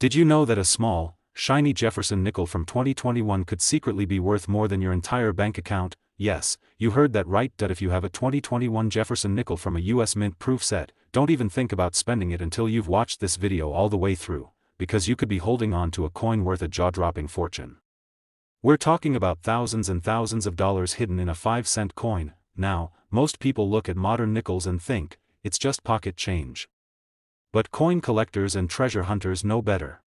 Did you know that a small, shiny Jefferson nickel from 2021 could secretly be worth more than your entire bank account? Yes, you heard that right. If you have a 2021 Jefferson nickel from a US Mint proof set, don't even think about spending it until you've watched this video all the way through, because you could be holding on to a coin worth a jaw-dropping fortune. We're talking about thousands and thousands of dollars hidden in a 5-cent coin. Now, most people look at modern nickels and think, it's just pocket change. But coin collectors and treasure hunters know better.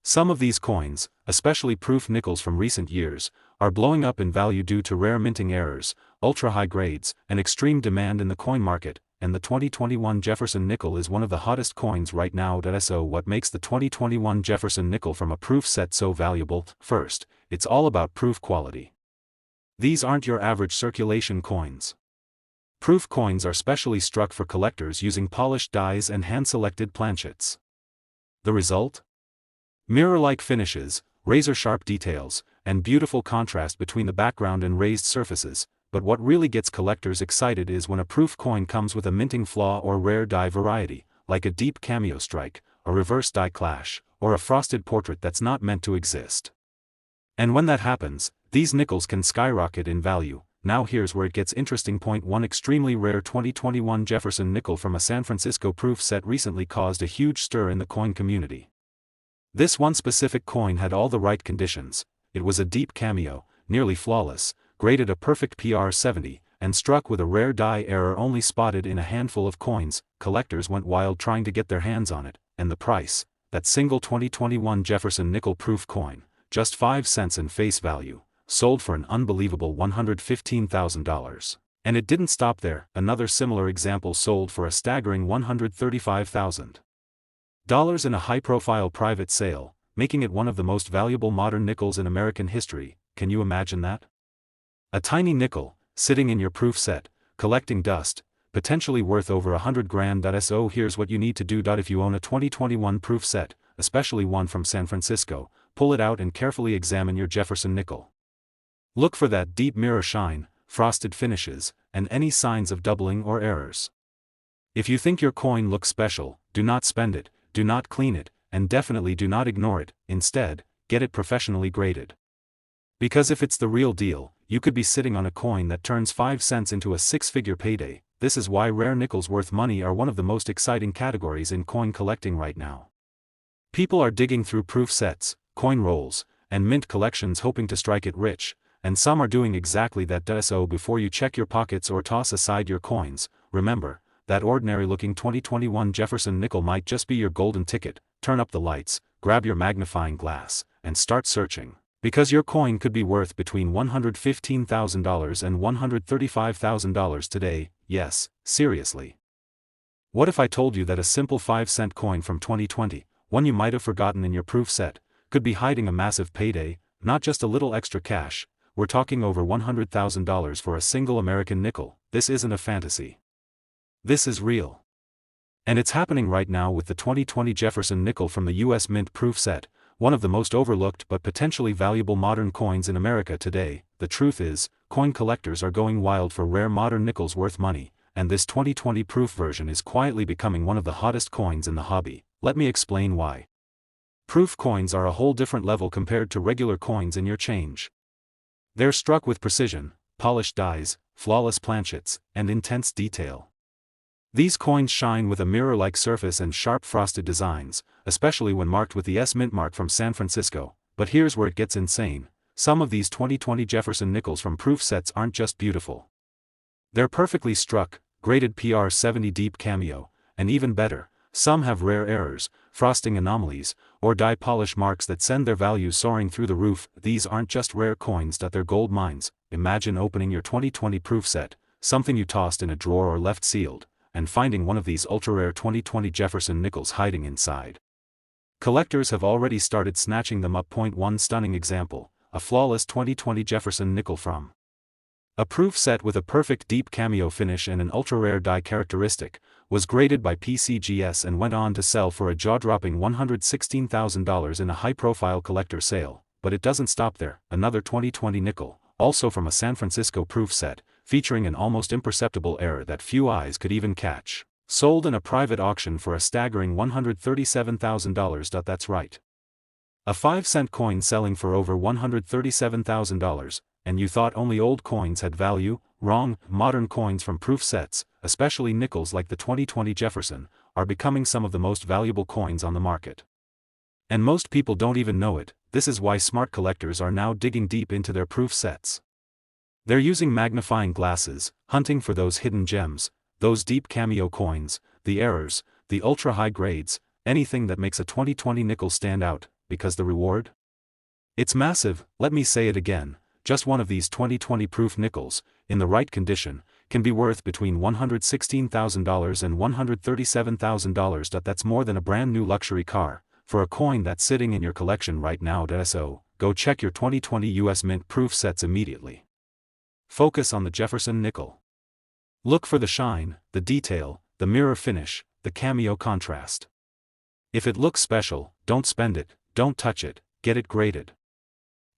Some of these coins, especially proof nickels from recent years, are blowing up in value due to rare minting errors, ultra-high grades, and extreme demand in the coin market, and the 2021 Jefferson nickel is one of the hottest coins right now. So what makes the 2021 Jefferson nickel from a proof set so valuable? First, it's all about proof quality. These aren't your average circulation coins. Proof coins are specially struck for collectors using polished dies and hand-selected planchets. The result? Mirror-like finishes, razor-sharp details, and beautiful contrast between the background and raised surfaces. But what really gets collectors excited is when a proof coin comes with a minting flaw or rare die variety, like a deep cameo strike, a reverse die clash, or a frosted portrait that's not meant to exist. And when that happens, these nickels can skyrocket in value. Now here's where it gets interesting. Point 1. Extremely rare 2021 Jefferson nickel from a San Francisco proof set recently caused a huge stir in the coin community. This one specific coin had all the right conditions. It was a deep cameo, nearly flawless, graded a perfect PR70, and struck with a rare die error only spotted in a handful of coins. Collectors went wild trying to get their hands on it, and the price, that single 2021 Jefferson nickel proof coin, just 5 cents in face value, sold for an unbelievable $115,000. And it didn't stop there. Another similar example sold for a staggering $135,000 in a high-profile private sale, making it one of the most valuable modern nickels in American history. Can you imagine that? A tiny nickel, sitting in your proof set, collecting dust, potentially worth over $100,000. So here's what you need to do. If you own a 2021 proof set, especially one from San Francisco, pull it out and carefully examine your Jefferson nickel. Look for that deep mirror shine, frosted finishes, and any signs of doubling or errors. If you think your coin looks special, do not spend it, do not clean it, and definitely do not ignore it. Instead, get it professionally graded. Because if it's the real deal, you could be sitting on a coin that turns 5 cents into a 6-figure payday. This is why rare nickels worth money are one of the most exciting categories in coin collecting right now. People are digging through proof sets, coin rolls, and mint collections hoping to strike it rich, and some are doing exactly that. So before you check your pockets or toss aside your coins, remember, that ordinary-looking 2021 Jefferson nickel might just be your golden ticket. Turn up the lights, grab your magnifying glass, and start searching. Because your coin could be worth between $115,000 and $135,000 today. Yes, seriously. What if I told you that a simple 5-cent coin from 2020, one you might have forgotten in your proof set, could be hiding a massive payday, not just a little extra cash? We're talking over $100,000 for a single American nickel. This isn't a fantasy. This is real. And it's happening right now with the 2020 Jefferson nickel from the US Mint proof set, one of the most overlooked but potentially valuable modern coins in America today. The truth is, coin collectors are going wild for rare modern nickels worth money, and this 2020 proof version is quietly becoming one of the hottest coins in the hobby. Let me explain why. Proof coins are a whole different level compared to regular coins in your change. They're struck with precision, polished dies, flawless planchets, and intense detail. These coins shine with a mirror-like surface and sharp frosted designs, especially when marked with the S Mint mark from San Francisco. But here's where it gets insane. Some of these 2020 Jefferson nickels from proof sets aren't just beautiful. They're perfectly struck, graded PR70 deep cameo, and even better, some have rare errors, frosting anomalies, or die polish marks that send their value soaring through the roof. These aren't just rare coins, they're gold mines. Imagine opening your 2020 proof set, something you tossed in a drawer or left sealed, and finding one of these ultra-rare 2020 Jefferson nickels hiding inside. Collectors have already started snatching them up. Point 1. Stunning example, a flawless 2020 Jefferson nickel from a proof set with a perfect deep cameo finish and an ultra-rare die characteristic, was graded by PCGS and went on to sell for a jaw-dropping $116,000 in a high-profile collector sale. But it doesn't stop there. Another 2020 nickel, also from a San Francisco proof set, featuring an almost imperceptible error that few eyes could even catch, Sold in a private auction for a staggering $137,000. That's right. A 5-cent coin selling for over $137,000, and you thought only old coins had value? Wrong. Modern coins from proof sets, especially nickels like the 2020 Jefferson, are becoming some of the most valuable coins on the market. And most people don't even know it. This is why smart collectors are now digging deep into their proof sets. They're using magnifying glasses, hunting for those hidden gems, those deep cameo coins, the errors, the ultra-high grades, anything that makes a 2020 nickel stand out, because the reward? It's massive. Let me say it again, just one of these 2020 proof nickels, in the right condition, can be worth between $116,000 and $137,000. That's more than a brand new luxury car, for a coin that's sitting in your collection right now. So, go check your 2020 US Mint proof sets immediately. Focus on the Jefferson nickel. Look for the shine, the detail, the mirror finish, the cameo contrast. If it looks special, don't spend it, don't touch it, get it graded.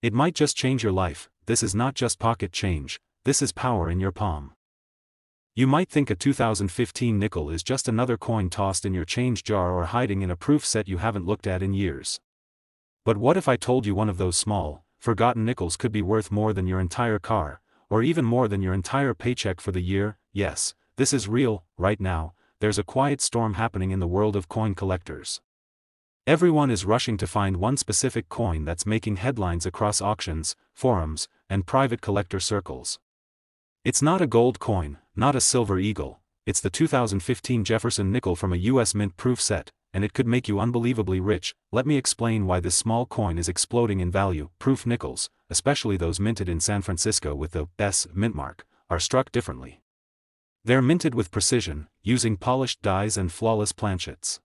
It might just change your life. This is not just pocket change, this is power in your palm. You might think a 2015 nickel is just another coin tossed in your change jar or hiding in a proof set you haven't looked at in years. But what if I told you one of those small, forgotten nickels could be worth more than your entire car, or even more than your entire paycheck for the year? Yes, this is real. Right now, there's a quiet storm happening in the world of coin collectors. Everyone is rushing to find one specific coin that's making headlines across auctions, forums, and private collector circles. It's not a gold coin, not a silver eagle, it's the 2015 Jefferson nickel from a US Mint proof set, and it could make you unbelievably rich. Let me explain why this small coin is exploding in value. Proof nickels, especially those minted in San Francisco with the S mint mark, are struck differently. They're minted with precision, using polished dies and flawless planchets.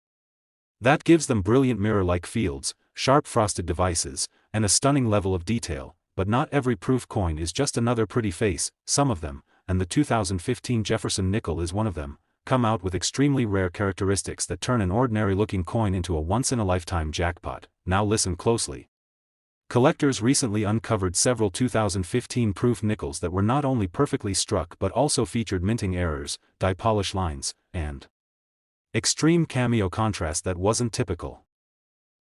That gives them brilliant mirror-like fields, sharp frosted devices, and a stunning level of detail. But not every proof coin is just another pretty face. Some of them, and the 2015 Jefferson nickel is one of them, come out with extremely rare characteristics that turn an ordinary-looking coin into a once-in-a-lifetime jackpot. Now listen closely. Collectors recently uncovered several 2015 proof nickels that were not only perfectly struck but also featured minting errors, die polish lines, and extreme cameo contrast that wasn't typical.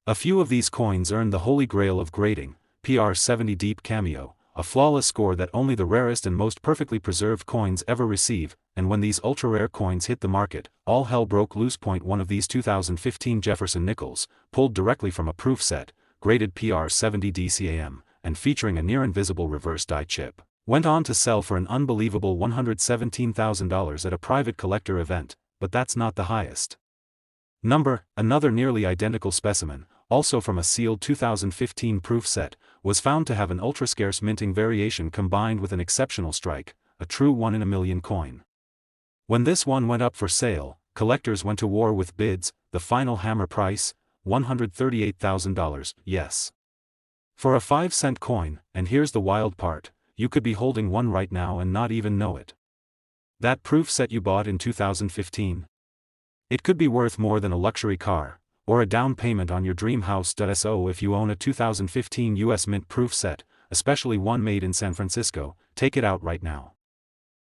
A few of these coins earned the holy grail of grading, PR70 Deep Cameo, a flawless score that only the rarest and most perfectly preserved coins ever receive, and when these ultra-rare coins hit the market, all hell broke loose. One of these 2015 Jefferson nickels, pulled directly from a proof set, graded PR70 DCAM, and featuring a near-invisible reverse die chip, went on to sell for an unbelievable $117,000 at a private collector event. But that's not the highest number. Another nearly identical specimen, also from a sealed 2015 proof set, was found to have an ultra-scarce minting variation combined with an exceptional strike, a true 1-in-a-million coin. When this one went up for sale, collectors went to war with bids. The final hammer price? $138,000, yes. For a 5-cent coin. And here's the wild part, you could be holding one right now and not even know it. That proof set you bought in 2015? It could be worth more than a luxury car, or a down payment on your dream house. So if you own a 2015 US Mint proof set, especially one made in San Francisco, take it out right now.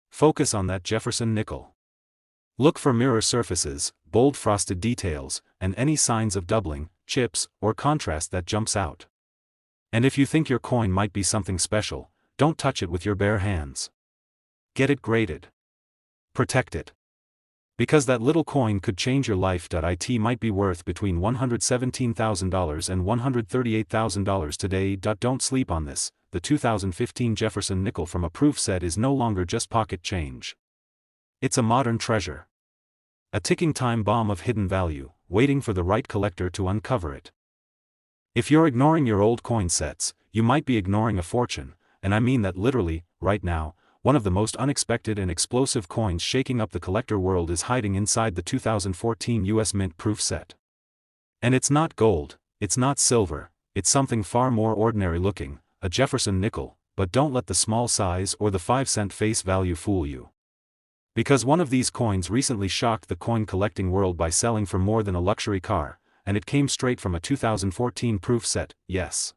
Focus on that Jefferson nickel. Look for mirror surfaces, bold frosted details, and any signs of doubling, chips, or contrast that jumps out. And if you think your coin might be something special, don't touch it with your bare hands. Get it graded. Protect it. Because that little coin could change your life. It might be worth between $117,000 and $138,000 today. Don't sleep on this. The 2015 Jefferson nickel from a proof set is no longer just pocket change. It's a modern treasure. A ticking time bomb of hidden value, waiting for the right collector to uncover it. If you're ignoring your old coin sets, you might be ignoring a fortune, and I mean that literally. Right now, one of the most unexpected and explosive coins shaking up the collector world is hiding inside the 2014 US Mint proof set. And it's not gold, it's not silver, it's something far more ordinary looking, a Jefferson nickel. But don't let the small size or the 5-cent face value fool you. Because one of these coins recently shocked the coin collecting world by selling for more than a luxury car, and it came straight from a 2014 proof set. Yes.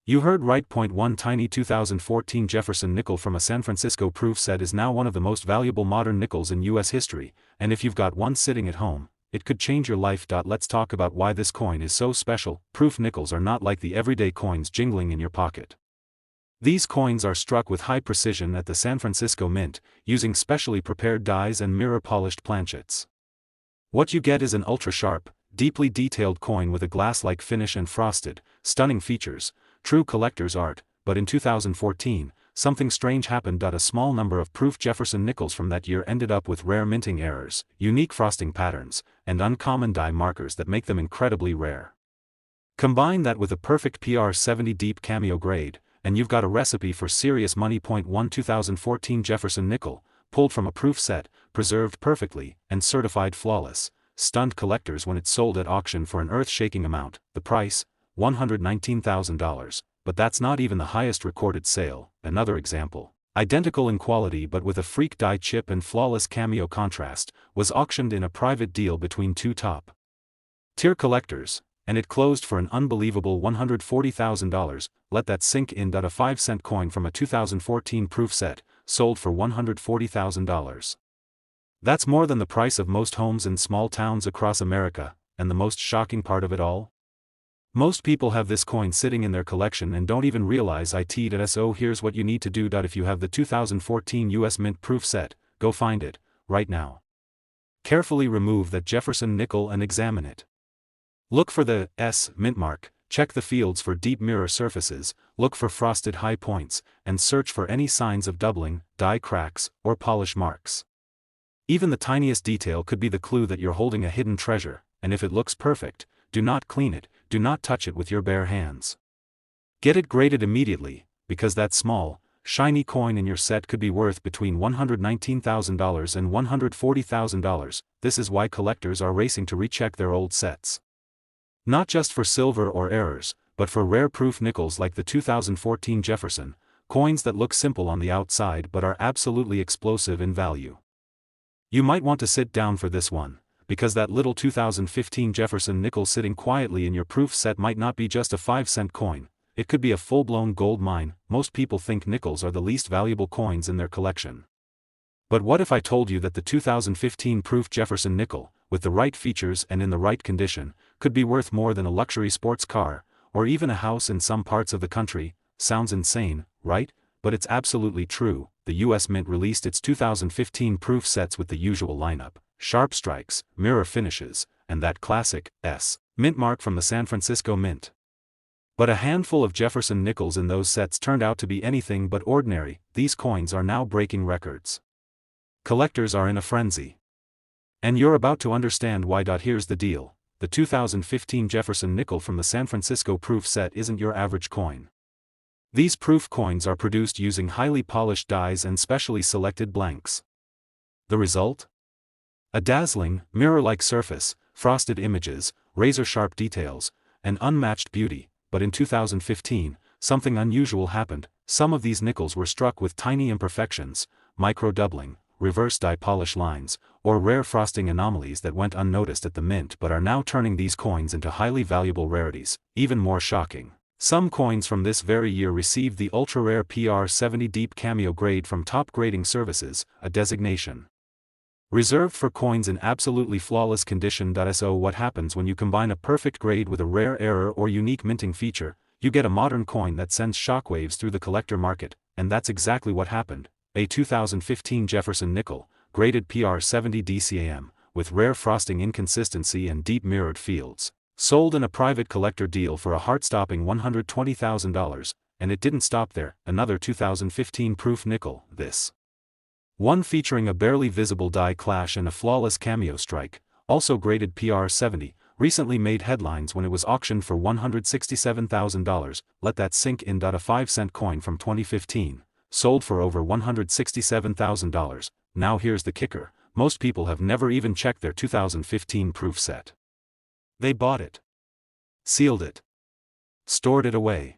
You heard right. One tiny 2014 Jefferson nickel from a San Francisco proof set is now one of the most valuable modern nickels in US history, and if you've got one sitting at home, it could change your life. Let's talk about why this coin is so special. Proof nickels are not like the everyday coins jingling in your pocket. These coins are struck with high precision at the San Francisco Mint, using specially prepared dies and mirror-polished planchets. What you get is an ultra-sharp, deeply detailed coin with a glass-like finish and frosted, stunning features, true collector's art. But in 2014, something strange happened. A small number of proof Jefferson nickels from that year ended up with rare minting errors, unique frosting patterns, and uncommon die markers that make them incredibly rare. Combine that with a perfect PR70 deep cameo grade, and you've got a recipe for serious money. One 2014 Jefferson nickel, pulled from a proof set, preserved perfectly, and certified flawless, stunned collectors when it sold at auction for an earth-shaking amount. The price? $119,000, but that's not even the highest recorded sale. Another example, identical in quality but with a freak die chip and flawless cameo contrast, was auctioned in a private deal between two top-tier collectors, and it closed for an unbelievable $140,000. Let that sink in. A 5-cent coin from a 2014 proof set, sold for $140,000. That's more than the price of most homes in small towns across America, and the most shocking part of it all? Most people have this coin sitting in their collection and don't even realize it. So here's what you need to do. If you have the 2014 US Mint proof set, go find it, right now. Carefully remove that Jefferson nickel and examine it. Look for the S mint mark, check the fields for deep mirror surfaces, look for frosted high points, and search for any signs of doubling, die cracks, or polish marks. Even the tiniest detail could be the clue that you're holding a hidden treasure, and if it looks perfect, do not clean it, do not touch it with your bare hands. Get it graded immediately, because that small, shiny coin in your set could be worth between $119,000 and $140,000. This is why collectors are racing to recheck their old sets. Not just for silver or errors, but for rare proof nickels like the 2014 Jefferson, coins that look simple on the outside but are absolutely explosive in value. You might want to sit down for this one, because that little 2015 Jefferson nickel sitting quietly in your proof set might not be just a 5-cent coin, it could be a full-blown gold mine. Most people think nickels are the least valuable coins in their collection. But what if I told you that the 2015 proof Jefferson nickel, with the right features and in the right condition, could be worth more than a luxury sports car, or even a house in some parts of the country? Sounds insane, right? But it's absolutely true. The US Mint released its 2015 proof sets with the usual lineup: sharp strikes, mirror finishes, and that classic S mint mark from the San Francisco Mint. But a handful of Jefferson nickels in those sets turned out to be anything but ordinary. These coins are now breaking records. Collectors are in a frenzy. And you're about to understand why. Here's the deal: the 2015 Jefferson nickel from the San Francisco proof set isn't your average coin. These proof coins are produced using highly polished dies and specially selected blanks. The result? A dazzling, mirror-like surface, frosted images, razor-sharp details, and unmatched beauty. But in 2015, something unusual happened. Some of these nickels were struck with tiny imperfections, micro-doubling, reverse die polish lines, or rare frosting anomalies that went unnoticed at the mint but are now turning these coins into highly valuable rarities. Even more shocking, some coins from this very year received the ultra-rare PR70 deep cameo grade from Top Grading Services, a designation reserved for coins in absolutely flawless condition. So what happens when you combine a perfect grade with a rare error or unique minting feature? You get a modern coin that sends shockwaves through the collector market, and that's exactly what happened. A 2015 Jefferson nickel, graded PR70 DCAM, with rare frosting inconsistency and deep mirrored fields, sold in a private collector deal for a heart-stopping $120,000, and it didn't stop there. Another 2015 proof nickel, this one featuring a barely visible die clash and a flawless cameo strike, also graded PR70, recently made headlines when it was auctioned for $167,000. Let that sink in. A 5-cent coin from 2015, sold for over $167,000. Now here's the kicker: most people have never even checked their 2015 proof set. They bought it, sealed it, stored it away,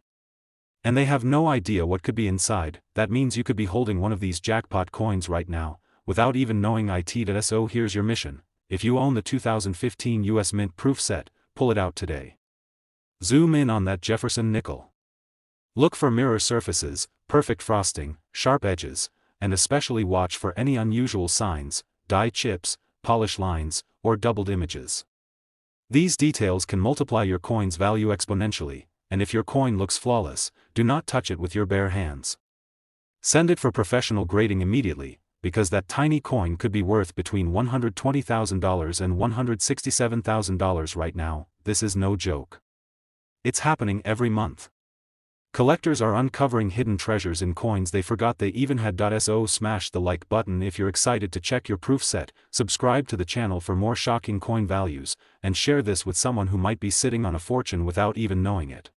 and they have no idea what could be inside. That means you could be holding one of these jackpot coins right now, without even knowing it. So here's your mission: if you own the 2015 US Mint proof set, pull it out today. Zoom in on that Jefferson nickel. Look for mirror surfaces, perfect frosting, sharp edges, and especially watch for any unusual signs, die chips, polish lines, or doubled images. These details can multiply your coin's value exponentially, and if your coin looks flawless, do not touch it with your bare hands. Send it for professional grading immediately, because that tiny coin could be worth between $120,000 and $167,000 right now. This is no joke. It's happening every month. Collectors are uncovering hidden treasures in coins they forgot they even had. So smash the like button if you're excited to check your proof set, subscribe to the channel for more shocking coin values, and share this with someone who might be sitting on a fortune without even knowing it.